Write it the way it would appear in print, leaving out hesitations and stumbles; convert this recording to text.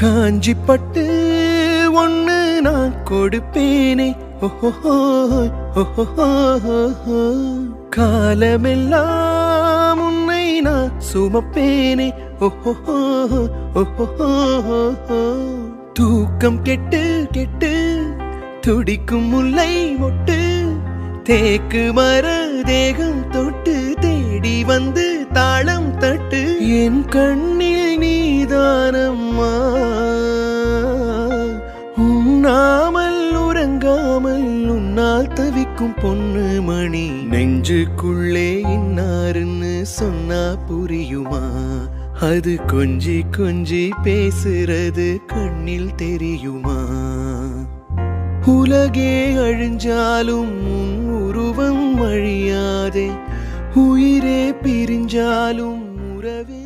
காஞ்சி பட்டு ஒண்ணு நான் கொடுப்பேனே, காலமெல்லாம் உன்னை நான் சுமப்பேனே, தூக்கம் கெட்டு கெட்டு துடிக்கும் முல்லை மொட்டு, தேக்கு மர தேகம் தொட்டு தேடி வந்து தாளம் தட்டு, என் கண்ணில் நீதானம்மா, உண்ணாமல் உறங்காமல் உன்னால் தவிக்கும் பொண்ணு மணி, நெஞ்சுக்குள்ளே இன்னாருன்னு சொன்னா புரியுமா, அது கொஞ்சி கொஞ்சி பேசுறது கண்ணில் தெரியுமா, உலகே அழிஞ்சாலும் உன் உருவம் அழியாதே, உயிரே பிரிஞ்சாலும் உறவே